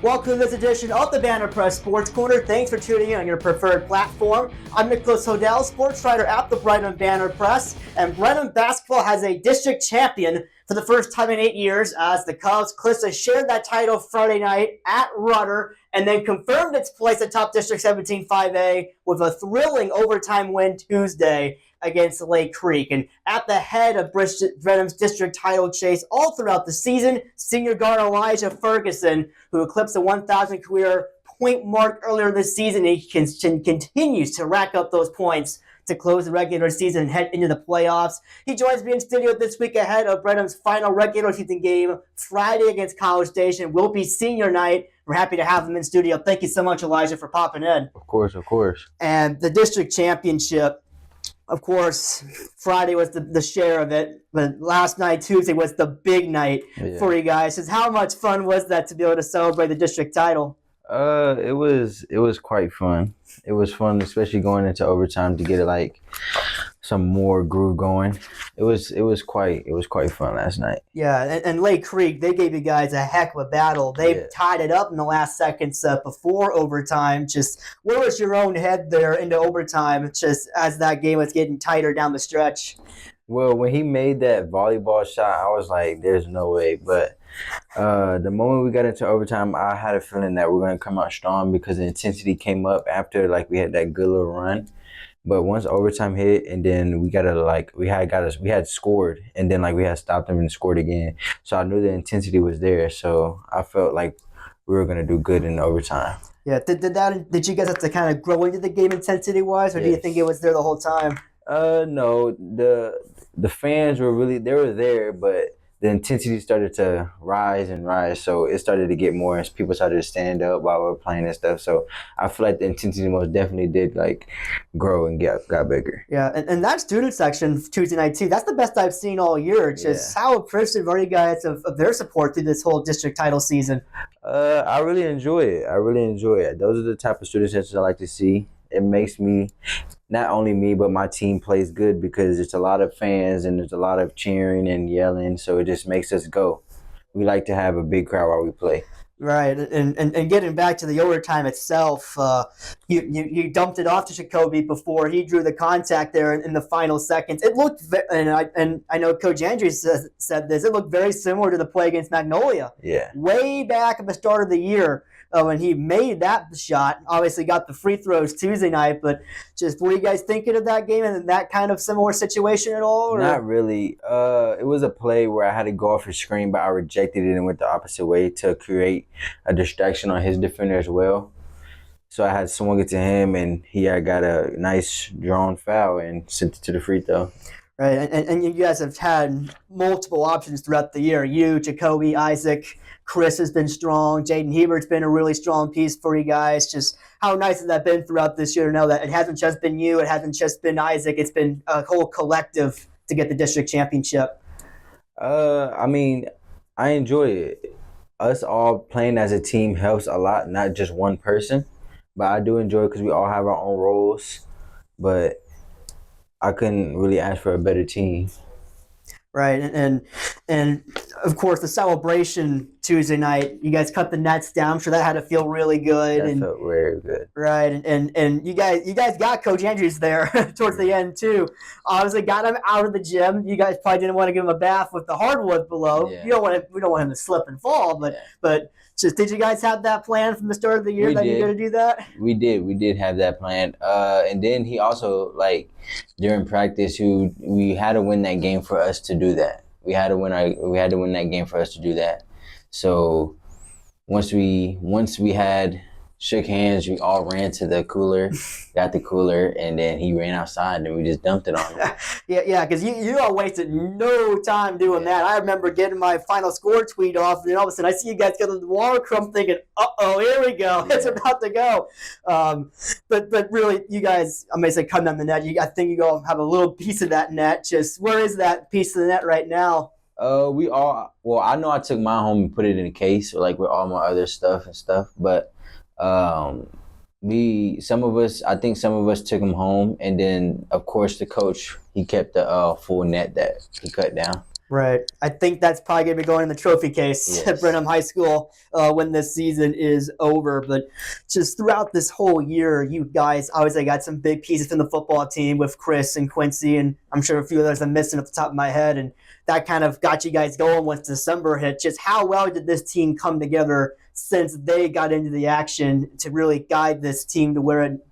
Welcome to this edition of the Banner Press Sports Corner. Thanks for tuning in on your preferred platform. I'm Nicholas Hodel, sports writer at the Brenham Banner Press, and Brenham basketball has a district champion for the first time in 8 years as the Cubs Clista shared that title Friday night at Rudder and then confirmed its place atop District 17 5A with a thrilling overtime win Tuesday against Lake Creek. And at the head of Brenham's district title chase all throughout the season, senior guard Elijah Ferguson, who eclipsed the 1,000 career point mark earlier this season. He continues to rack up those points to close the regular season and head into the playoffs. He joins me in studio this week ahead of Brenham's final regular season game Friday against College Station. Will be senior night. We're happy to have him in studio. Thank you so much, Elijah, for popping in. Of course. And the district championship, of course, Friday was the share of it, but last night, Tuesday, was the big night for you guys. Just how much fun was that to be able to celebrate the district title? It was quite fun. It was fun, especially going into overtime to get like some more groove going. It was quite fun last night. Yeah, and Lake Creek, they gave you guys a heck of a battle. They tied it up in the last seconds before overtime. Just where was your own head there into overtime, just as that game was getting tighter down the stretch? Well, when he made that volleyball shot, I was like, there's no way. But the moment we got into overtime, I had a feeling that we're going to come out strong because the intensity came up after like we had that good little run. But once overtime hit, and then we had scored, and then like we had stopped them and scored again. So I knew the intensity was there. So I felt like we were gonna do good in overtime. Yeah, did you guys have to kind of grow into the game intensity wise, or do you think it was there the whole time? No, the fans were there, but the intensity started to rise and rise, so it started to get more as people started to stand up while we were playing and stuff. So I feel like the intensity most definitely did like grow and got bigger. Yeah, and that student section Tuesday night too, that's the best I've seen all year. Just how appreciative are you guys of their support through this whole district title season? I really enjoy it. Those are the type of student sections I like to see. It makes me, not only me, but my team plays good because it's a lot of fans and there's a lot of cheering and yelling. So it just makes us go. We like to have a big crowd while we play. Right, and getting back to the overtime itself, you dumped it off to Jacoby before he drew the contact there in the final seconds. It looked, and I know Coach Andrews said this, it looked very similar to the play against Magnolia. Yeah. Way back at the start of the year. When he made that shot, obviously got the free throws Tuesday night, but just were you guys thinking of that game and that kind of similar situation at all? Or? Not really. It was a play where I had to go off his screen, but I rejected it and went the opposite way to create a distraction on his defender as well. So I had someone get to him, and he had got a nice drawn foul and sent it to the free throw. Right, and you guys have had multiple options throughout the year. You, Jacoby, Isaac, Chris has been strong. Jaden Hebert's been a really strong piece for you guys. Just how nice has that been throughout this year to know that it hasn't just been you, it hasn't just been Isaac, it's been a whole collective to get the district championship? I mean, I enjoy it. Us all playing as a team helps a lot, not just one person. But I do enjoy it because we all have our own roles. But I couldn't really ask for a better team. Right, and of course the celebration Tuesday night, you guys cut the nets down. I'm sure that had to feel really good. That felt very good. Right, and you guys got Coach Andrews there towards the end too. Obviously got him out of the gym. You guys probably didn't want to give him a bath with the hardwood below. Yeah. We don't want him to slip and fall, but just did you guys have that plan from the start of the year you're going to do that? We did have that plan. And then he also, like, during practice, we had to win that game for us to do that. We had to win that game for us to do that. So once we had shook hands, we all ran to the cooler, got the cooler, and then he ran outside and we just dumped it on him. Yeah, because you all wasted no time doing that. I remember getting my final score tweet off, and then all of a sudden I see you guys get the water crumb thinking, uh-oh, here we go. It's about to go. But really, you guys, I'm going to say come down the net. I think you all have a little piece of that net. Just where is that piece of the net right now? I know I took mine home and put it in a case, like with all my other stuff, but I think some of us took them home, and then of course the coach, he kept the full net that he cut down. Right. I think that's probably going to be going in the trophy case at Yes. Brenham High School when this season is over. But just throughout this whole year, you guys obviously got some big pieces in the football team with Chris and Quincy, and I'm sure a few others I'm missing off the top of my head. And that kind of got you guys going once December hit. Just how well did this team come together since they got into the action to really guide this team to where it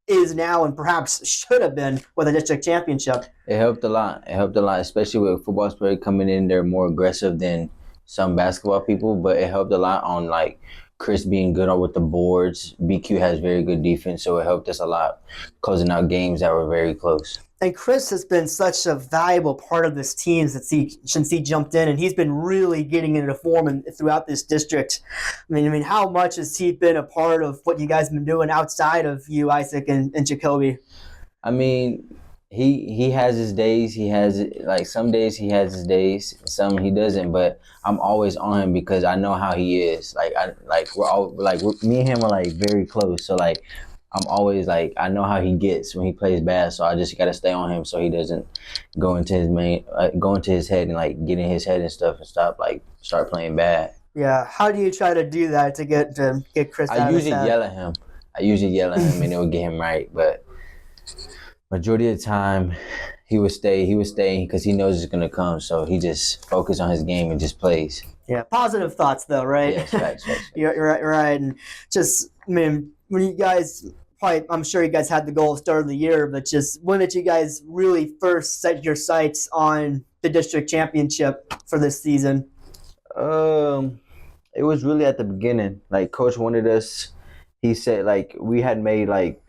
is now and perhaps should have been with a district championship? It helped a lot. It helped a lot, especially with football players coming in. They're more aggressive than some basketball people, but it helped a lot on like Chris being good on with the boards. BQ has very good defense, so it helped us a lot closing out games that were very close. And Chris has been such a valuable part of this team since he jumped in, and he's been really getting into form throughout this district. I mean, how much has he been a part of what you guys have been doing outside of you, Isaac, and Jacoby? I mean, he has his days. He has like some days he has his days, some he doesn't. But I'm always on him because I know how he is. Me and him are like very close. So like I'm always like I know how he gets when he plays bad. So I just gotta stay on him so he doesn't go into his head and like get in his head and stuff and start playing bad. Yeah, how do you try to do that to get Chris out I of his usually head? yell at him. And it will get him right. But majority of the time, he would stay because he knows it's gonna come. So he just focus on his game and just plays. Yeah, positive thoughts though, right? Yes, facts. You're right, and just I mean, when you guys probably, I'm sure you guys had the goal at the start of the year, but just when did you guys really first set your sights on the district championship for this season? It was really at the beginning. Like coach wanted us. He said like we had made like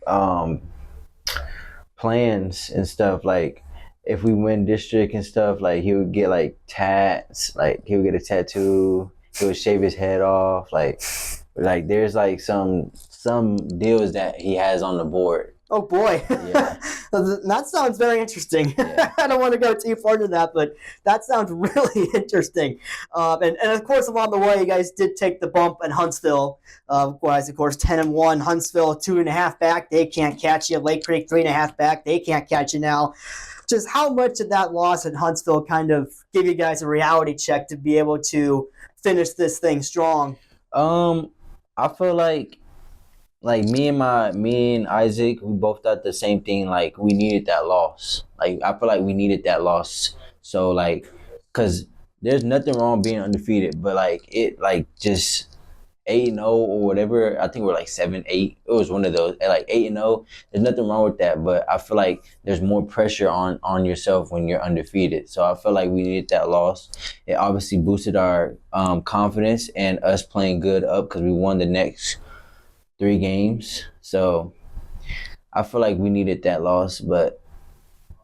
plans and stuff like if we win district and stuff like he would get like tats, like he would get a tattoo, he would shave his head off, like there's like some deals that he has on the board. Oh boy, Yeah. that sounds very interesting. Yeah. I don't want to go too far into that, but that sounds really interesting. And of course, along the way, you guys did take the bump in Huntsville. Of course, 10-1. Huntsville 2.5 back, they can't catch you. Lake Creek 3.5 back, they can't catch you now. Just how much did that loss in Huntsville kind of give you guys a reality check to be able to finish this thing strong? I feel like me and Isaac, we both thought the same thing. Like we needed that loss. Like I feel like we needed that loss. So like, cause there's nothing wrong being undefeated, but like it like just 8-0 or whatever. I think we're like 7-8. It was one of those. At like 8-0, there's nothing wrong with that. But I feel like there's more pressure on yourself when you're undefeated. So I feel like we needed that loss. It obviously boosted our confidence and us playing good up because we won the next 3 games. So I feel like we needed that loss. But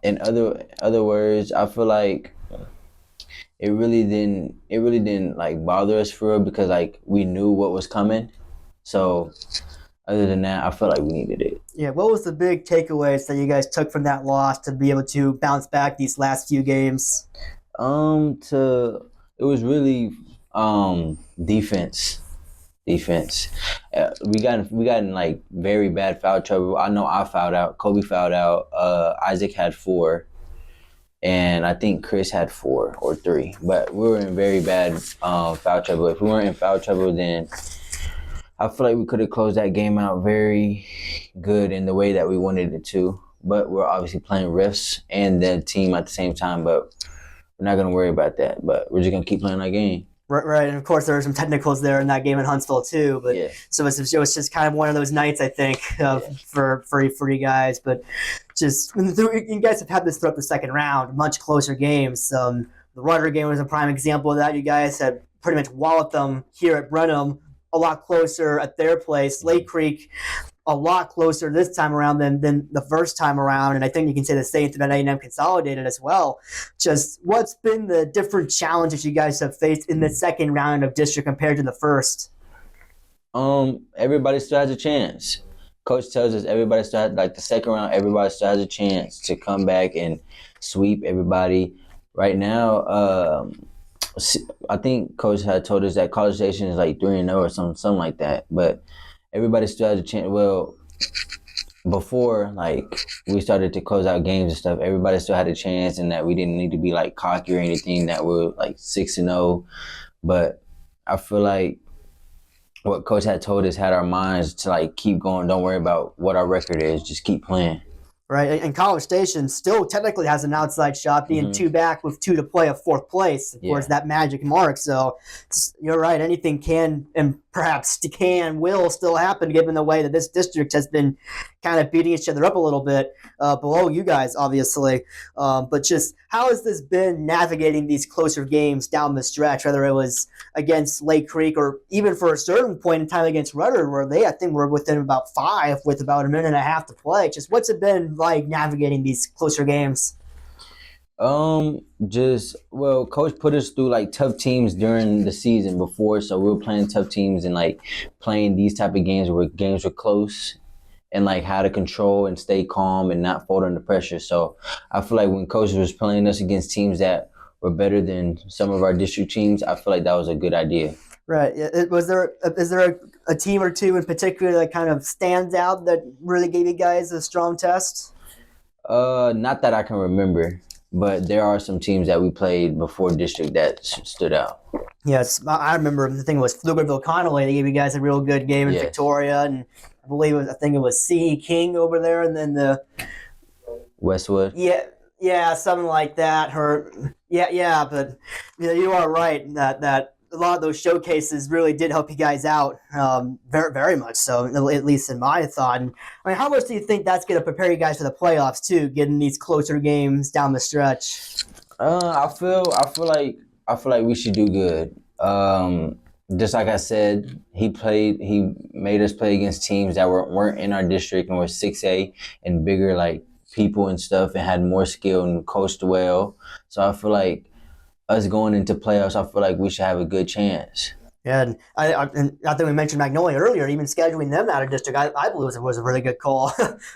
in other words, I feel like it really didn't like bother us for real because like we knew what was coming. So other than that, I felt like we needed it. Yeah, what was the big takeaways that you guys took from that loss to be able to bounce back these last few games? It was really defense. We got in like very bad foul trouble. I know I fouled out. Kobe fouled out. Isaac had 4, and I think Chris had 4 or 3. But we were in very bad foul trouble. If we weren't in foul trouble, then I feel like we could have closed that game out very good in the way that we wanted it to. But we're obviously playing refs and the team at the same time. But we're not gonna worry about that. But we're just gonna keep playing our game. Right, and of course there were some technicals there in that game in Huntsville too. But Yeah. so it was just kind of one of those nights, I think, for you guys. But just you guys have had this throughout the second round, much closer games. The Rudder game was a prime example of that. You guys had pretty much walloped them here at Brenham, a lot closer at their place. Lake Creek, a lot closer this time around than the first time around, and I think you can say the same thing about A&M Consolidated as well. Just what's been the different challenges you guys have faced in the second round of district compared to the first? Everybody still has a chance. Coach tells us everybody still has, like the second round, everybody still has a chance to come back and sweep everybody. Right now, I think Coach had told us that College Station is like 3-0 or something like that. But everybody still has a chance. Well, before like we started to close out games and stuff, everybody still had a chance, and that we didn't need to be like cocky or anything. That we're like 6-0, but I feel like what coach had told us had our minds to like keep going. Don't worry about what our record is. Just keep playing. Right, and College Station still technically has an outside shot, being two back with 2 to play of 4th place. Of course, that magic mark. So you're right. Anything can and perhaps will still happen, given the way that this district has been kind of beating each other up a little bit below you guys, obviously. But just how has this been navigating these closer games down the stretch, whether it was against Lake Creek or even for a certain point in time against Rudder, where they, I think, were within about 5 with about a minute and a half to play. Just what's it been like navigating these closer games? Coach put us through like tough teams during the season before, so we were playing tough teams and like playing these type of games where games were close, and like how to control and stay calm and not fold under pressure. So I feel like when coach was playing us against teams that were better than some of our district teams, I feel like that was a good idea. Right. Is there a team or two in particular that kind of stands out that really gave you guys a strong test? Not that I can remember, but there are some teams that we played before district that stood out. Yes, I remember the thing was Pflugerville-Connolly. They gave you guys a real good game in Victoria, and I think it was C. King over there, and then the Westwood. Yeah, something like that. But you are right that a lot of those showcases really did help you guys out, very, very much so, at least in my thought. And I mean, how much do you think that's going to prepare you guys for the playoffs too, getting these closer games down the stretch? I feel like we should do good. Just like I said, he made us play against teams that weren't in our district and were 6A and bigger, like people and stuff, and had more skill and coached well. So I feel like us going into playoffs, I feel like we should have a good chance. Yeah, and I think we mentioned Magnolia earlier. Even scheduling them out of district, I believe was a really good call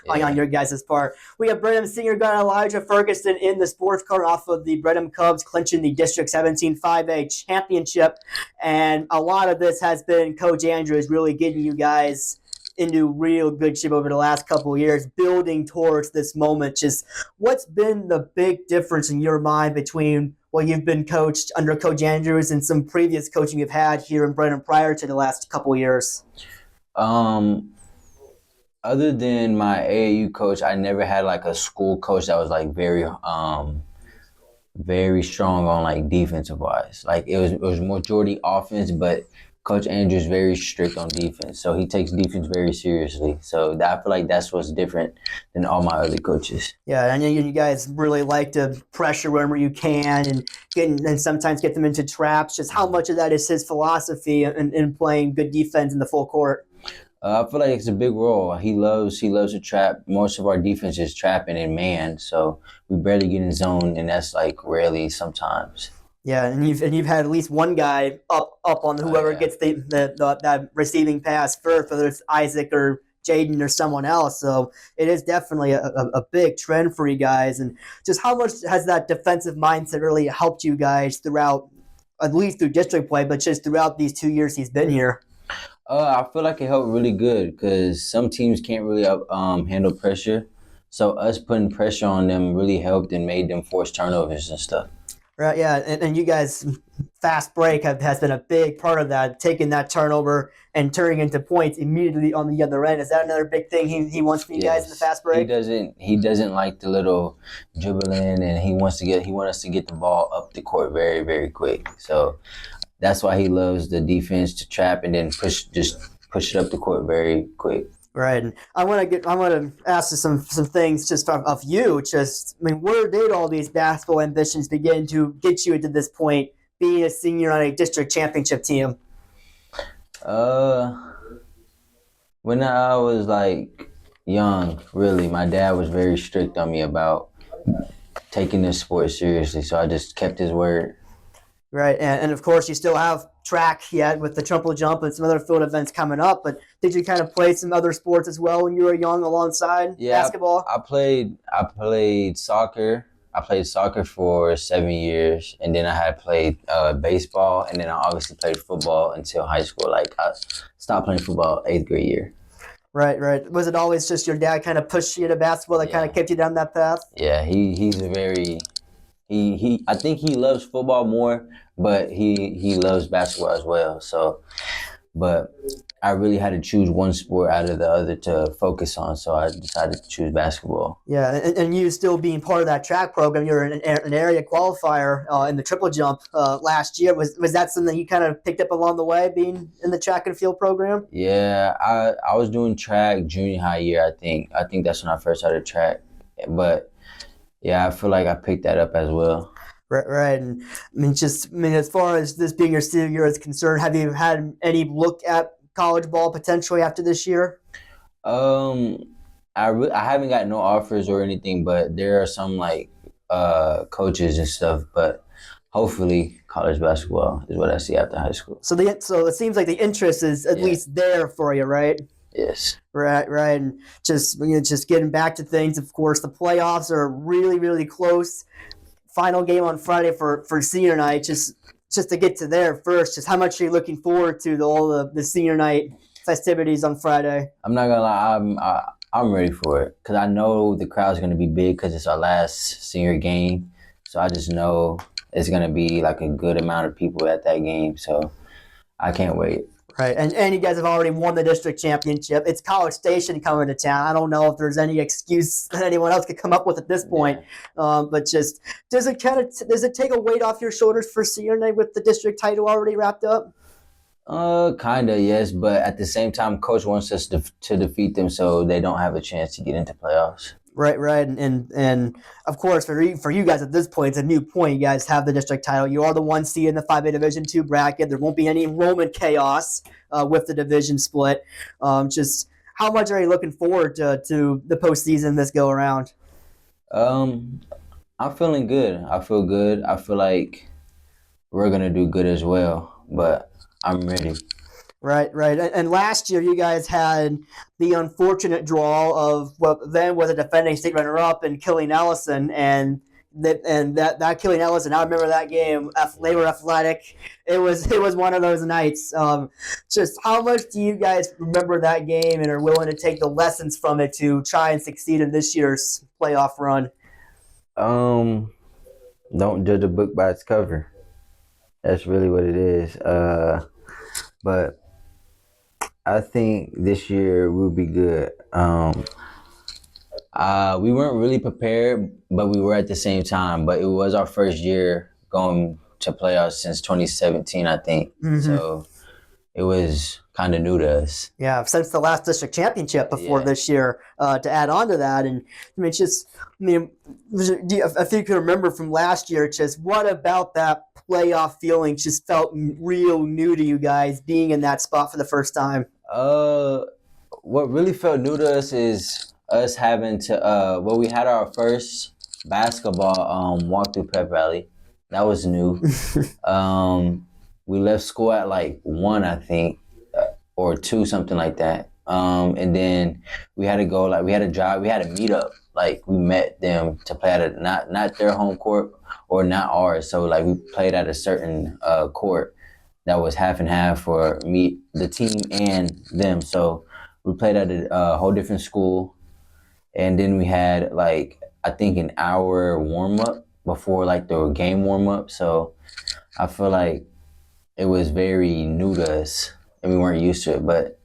on your guys' part. We have Brenham senior guard Elijah Ferguson in the sports car off of the Brenham Cubs clinching the District 17 5A championship, and a lot of this has been Coach Andrews really getting you guys into real good shape over the last couple of years, building towards this moment. Just what's been the big difference in your mind between what you've been coached under Coach Andrews and some previous coaching you've had here in Brenham prior to the last couple of years? Other than my AAU coach, I never had like a school coach that was like very strong on like defensive wise. Like it was majority offense, but Coach Andrews is very strict on defense, so he takes defense very seriously. So I feel like that's what's different than all my other coaches. Yeah, and you guys really like to pressure wherever you can and sometimes get them into traps. Just how much of that is his philosophy in playing good defense in the full court? I feel like it's a big role. He loves to trap. Most of our defense is trapping in man, so we barely get in zone, and that's like rarely sometimes. Yeah, and you've had at least one guy up on whoever gets that receiving pass first, whether it's Isaac or Jaden or someone else. So it is definitely a big trend for you guys. And just how much has that defensive mindset really helped you guys throughout, at least through district play, but just throughout these 2 years he's been here? I feel like it helped really good because some teams can't really handle pressure. So us putting pressure on them really helped and made them force turnovers and stuff. Right, yeah, and you guys, fast break has been a big part of that, taking that turnover and turning into points immediately on the other end. Is that another big thing he wants from you guys in the fast break? He doesn't like the little dribbling, and he wants us to get the ball up the court very, very quick. So that's why he loves the defense to trap and then push it up the court very quick. Right, and I want to ask you some things just of you. Just, I mean, where did all these basketball ambitions begin to get you to this point, being a senior on a district championship team? When I was like young, really, my dad was very strict on me about taking this sport seriously, so I just kept his word. Right, and of course you still have track yet with the triple jump and some other field events coming up, but did you kind of play some other sports as well when you were young alongside basketball? I played soccer. I played soccer for 7 years, and then I had played baseball, and then I obviously played football until high school. Like I stopped playing football 8th grade year. Right, right. Was it always just your dad kind of pushed you to basketball that kind Yeah, of kept you down that path? yeah. He's a very he. I think he loves football more, but he loves basketball as well. So, but I really had to choose one sport out of the other to focus on, so I decided to choose basketball. Yeah, and you still being part of that track program, you're an area qualifier in the triple jump last year. Was that something you kind of picked up along the way, being in the track and field program? Yeah, I was doing track junior high year. I think that's when I first started track, but yeah, I feel like I picked that up as well. Right, right. And as far as this being your senior year is concerned, have you had any look at college ball potentially after this year? Um, I haven't got no offers or anything, but there are some like coaches and stuff. But hopefully, college basketball is what I see after high school. So it seems like the interest is at Yeah. least there for you, right? Yes. Right, right. And just getting back to things. Of course, the playoffs are really, really close. Final game on Friday for senior night. Just to get to there first. Just how much are you looking forward to all the senior night festivities on Friday? I'm not gonna lie. I'm ready for it because I know the crowd's gonna be big because it's our last senior game. So I just know it's gonna be like a good amount of people at that game. So I can't wait. Right, and you guys have already won the district championship. It's College Station coming to town. I don't know if there's any excuse that anyone else could come up with at this point, but just does it take a weight off your shoulders for senior night with the district title already wrapped up? Kinda yes, but at the same time, coach wants us to defeat them so they don't have a chance to get into playoffs. Right, right, and of course for you guys at this point, it's a new point. You guys have the district title. You are the 1 seed in the 5A Division II bracket. There won't be any enrollment chaos with the division split. Just how much are you looking forward to the postseason this go around? Um, I'm feeling good. I feel good. I feel like we're gonna do good as well. But I'm ready. Right, right. And last year, you guys had the unfortunate draw of what then was a defending state runner-up in Killeen Ellison, and that Killeen Ellison. I remember that game. They were athletic. It was one of those nights. Just how much do you guys remember that game and are willing to take the lessons from it to try and succeed in this year's playoff run? Um, don't judge a book by its cover. That's really what it is. But I think this year will be good. We weren't really prepared, but we were at the same time. But it was our first year going to playoffs since 2017, I think. Mm-hmm. So it was kind of new to us. Yeah, since the last district championship before this year, to add on to that, and if you can remember from last year, just what about that playoff feeling just felt real new to you guys being in that spot for the first time? What really felt new to us is us having to. We had our first basketball walkthrough pep rally. That was new. We left school at like 1, I think, or 2, something like that. And then we had to go, like, we had to drive, we had to meet up. Like, we met them to play at a, not their home court or not ours. So, like, we played at a certain court that was half and half for me, the team, and them. So, we played at a whole different school. And then we had, like, I think an hour warm up before, like, the game warm up. So, I feel like it was very new to us and we weren't used to it, but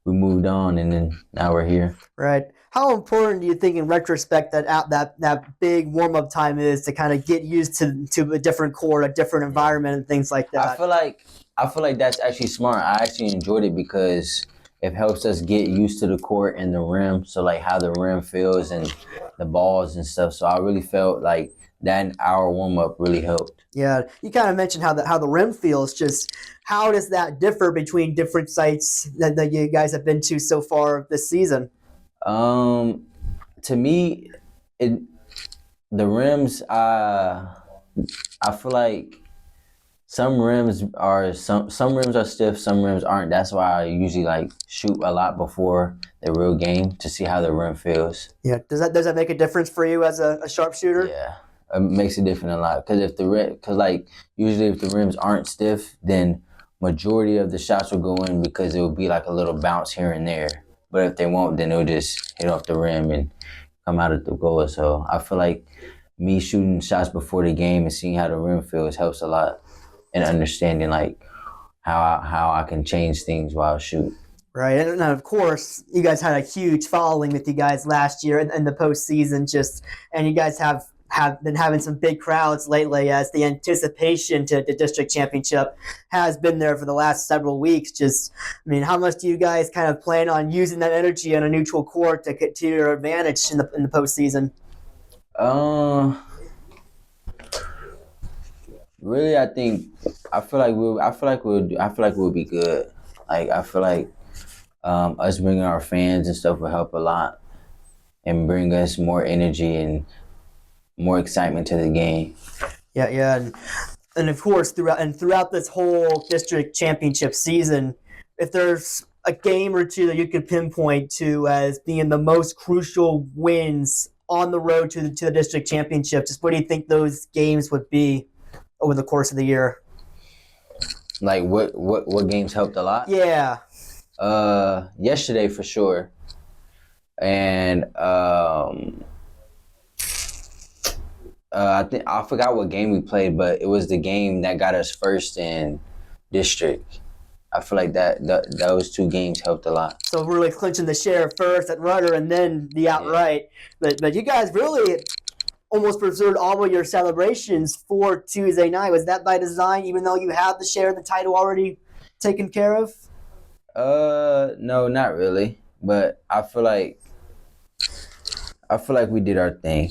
we moved on and then now we're here. Right. How important do you think in retrospect that big warm-up time is to kind of get used to a different court, a different environment and things like that? I feel like that's actually smart. I actually enjoyed it because it helps us get used to the court and the rim. So like how the rim feels and the balls and stuff. So I really felt like that hour warm up really helped. Yeah, you kind of mentioned how the rim feels. Just how does that differ between different sites that you guys have been to so far this season? To me, the rims. I feel like some rims are stiff, some rims aren't. That's why I usually like shoot a lot before the real game to see how the rim feels. Yeah, does that make a difference for you as a sharpshooter? Yeah. It makes a difference a lot because like usually if the rims aren't stiff, then majority of the shots will go in because it will be like a little bounce here and there. But if they won't, then they'll just hit off the rim and come out of the goal. So I feel like me shooting shots before the game and seeing how the rim feels helps a lot in understanding like how I can change things while I shoot. Right, and of course, you guys had a huge following with you guys last year in the postseason. And you guys have been having some big crowds lately, as the anticipation to the district championship has been there for the last several weeks. How much do you guys kind of plan on using that energy on a neutral court to your advantage in the postseason? Really, I feel like we'll be good. Like I feel like us bringing our fans and stuff will help a lot and bring us more energy and more excitement to the game. Yeah, and of course throughout this whole district championship season, if there's a game or two that you could pinpoint to as being the most crucial wins on the road to the district championship, just what do you think those games would be over the course of the year? Like what games helped a lot? Yeah. Yesterday for sure, and I forgot what game we played, but it was the game that got us first in district. I feel like those two games helped a lot. So really clinching the share first at Rudder and then the outright. Yeah. But you guys really almost preserved all of your celebrations for Tuesday night. Was that by design, even though you have the share of the title already taken care of? No, not really. But I feel like we did our thing.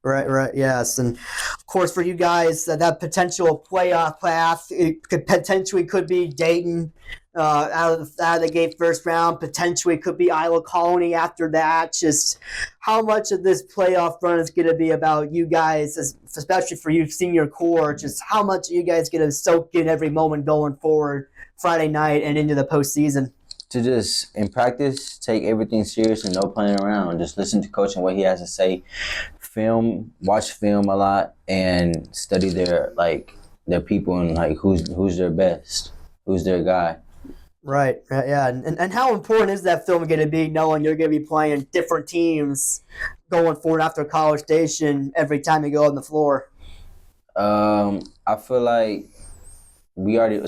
Right, yes. And of course for you guys, that potential playoff path, it could be Dayton out of the gate first round, potentially could be Iowa Colony after that. Just how much of this playoff run is going to be about you guys, especially for you senior core, just how much are you guys going to soak in every moment going forward Friday night and into the postseason? To just, in practice, take everything serious and no playing around. Just listen to coach and what he has to say. Watch film a lot, and study their people and like who's their best, who's their guy. Right, yeah. And how important is that film going to be, knowing you're going to be playing different teams going forward after College Station every time you go on the floor? I feel like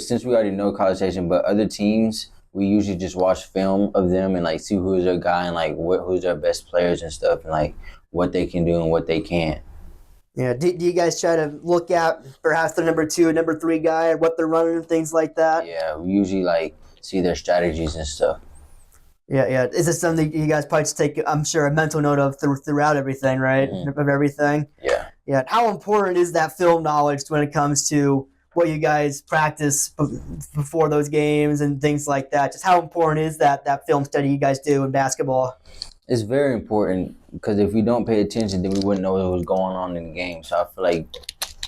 since we already know College Station, but other teams, we usually just watch film of them and like see who's their guy and like who's their best players and stuff, and like what they can do and what they can't. Yeah, do you guys try to look at perhaps the number 2, number 3 guy, what they're running and things like that? Yeah, we usually like see their strategies and stuff. Yeah. Is this something you guys probably just take, I'm sure, a mental note of throughout everything, right? Mm-hmm. Of everything? Yeah. Yeah. How important is that film knowledge when it comes to what you guys practice before those games and things like that? Just how important is that film study you guys do in basketball? It's very important, because if we don't pay attention, then we wouldn't know what was going on in the game. So I feel like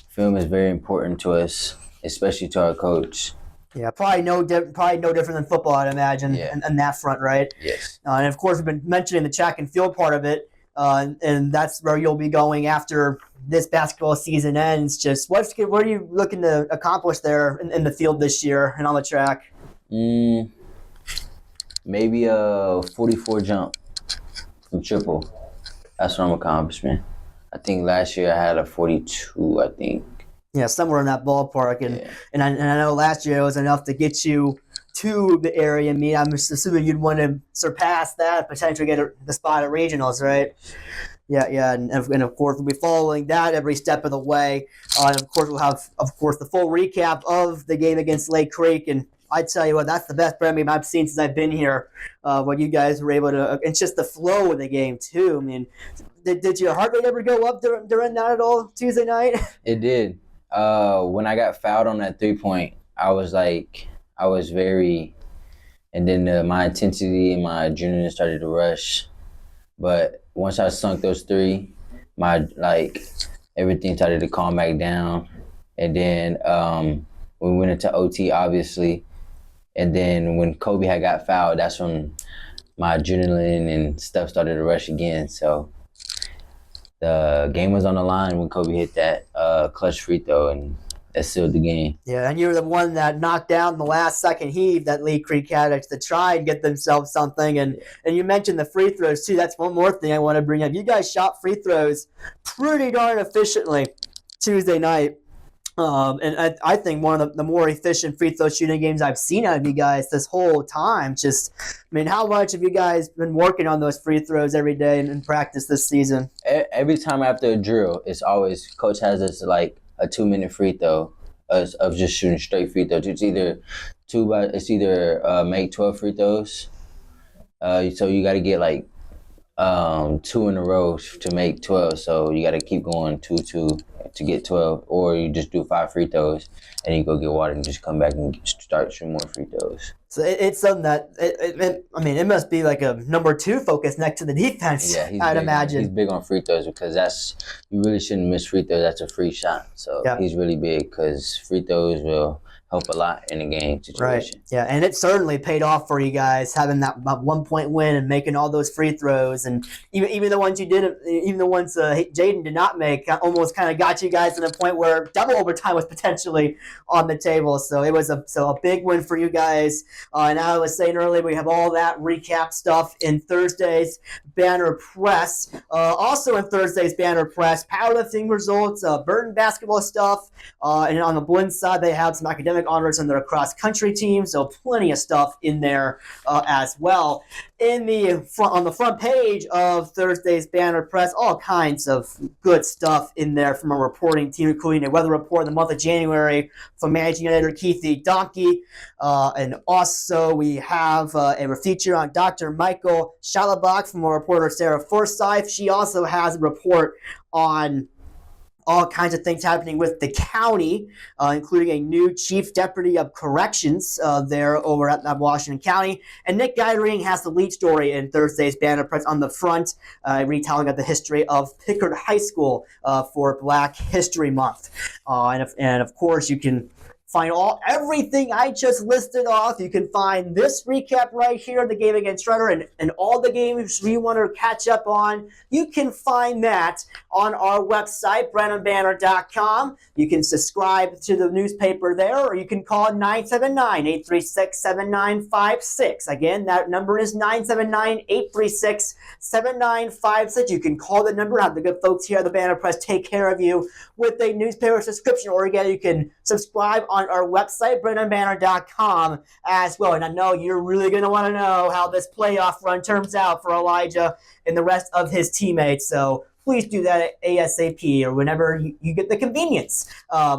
film is very important to us, especially to our coach. Yeah, probably no different than football, I'd imagine, on that front, right? Yes. And of course, we've been mentioning the track and field part of it, and that's where you'll be going after this basketball season ends. Just what are you looking to accomplish there in the field this year and on the track? Maybe a 44 jump from triple. That's what I'm accomplishing. I think last year I had a 42, I think. Yeah, somewhere in that ballpark. And I know last year it was enough to get you to the area meet. I'm assuming you'd want to surpass that, potentially get the spot at regionals, right? Yeah, and of course we'll be following that every step of the way. And of course we'll have, the full recap of the game against Lake Creek. And I tell you what, that's the best Brenham I've seen since I've been here. What you guys were able to, it's just the flow of the game too. I mean, did your heart rate ever go up during that at all Tuesday night? It did. When I got fouled on that 3-point, I was very, and then my intensity and my adrenaline started to rush. But once I sunk those 3, everything started to calm back down. And then we went into OT, obviously. And then when Kobe had got fouled, that's when my adrenaline and stuff started to rush again. So the game was on the line when Kobe hit that clutch free throw, and that sealed the game. Yeah, and you're the one that knocked down the last second heave that Lee Creek had to try and get themselves something. And you mentioned the free throws too. That's one more thing I want to bring up. You guys shot free throws pretty darn efficiently Tuesday night. And I think one of the more efficient free throw shooting games I've seen out of you guys this whole time. Just, I mean, how much have you guys been working on those free throws every day in practice this season? Every time after a drill, it's always coach has us like a 2-minute free throw of just shooting straight free throws. It's either make 12 free throws. So you got to get like 2 in a row to make 12. So you got to keep going 2-2 to get 12, or you just do 5 free throws and you go get water and just come back and start shooting more free throws. So it's something that it must be like a number 2 focus next to the defense. Yeah, I'd imagine He's big on free throws because you really shouldn't miss free throws. That's a free shot. So He's really big because free throws will help a lot in a game situation. Right. Yeah, and it certainly paid off for you guys having that 1-point win and making all those free throws, and even the ones you didn't, even the ones Jaden did not make, almost kind of got you guys to the point where double overtime was potentially on the table. So it was a big win for you guys. And I was saying earlier, we have all that recap stuff in Thursday's Banner Press. Also in Thursday's Banner Press, powerlifting results, Burton basketball stuff, and on the Blinn side, they have some academic honors in their cross-country team, so plenty of stuff in there as well. On the front page of Thursday's Banner Press, all kinds of good stuff in there from our reporting team, including a weather report in the month of January from managing editor Keithy Donkey, and also we have a feature on Dr. Michael Schalabach from our reporter Sarah Forsyth. She also has a report on all kinds of things happening with the county, including a new chief deputy of corrections there over at Washington County. And Nick Geidering has the lead story in Thursday's Banner Press on the front, retelling of the history of Pickard High School for Black History Month. And of course, you can find everything I just listed off. You can find this recap right here, the game against Shredder, and all the games you want to catch up on. You can find that on our website, BrenhamBanner.com. You can subscribe to the newspaper there, or you can call 979-836-7956. Again, that number is 979-836-7956. You can call the number, have the good folks here at the Banner Press take care of you with a newspaper subscription, or again, you can subscribe on our website, BrenhamBanner.com as well. And I know you're really going to want to know how this playoff run turns out for Elijah and the rest of his teammates. So please do that ASAP or whenever you get the convenience.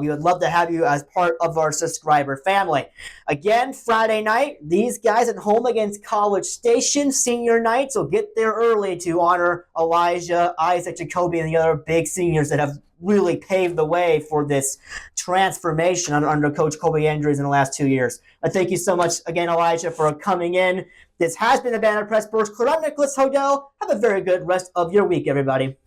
We would love to have you as part of our subscriber family. Again, Friday night, these guys at home against College Station, senior night, so get there early to honor Elijah, Isaac, Jacoby, and the other big seniors that have really paved the way for this transformation under Coach Colby Andrews in the last 2 years. Thank you so much again, Elijah, for coming in. This has been the Banner Press Sports Club. I'm Nicholas Hodel. Have a very good rest of your week, everybody.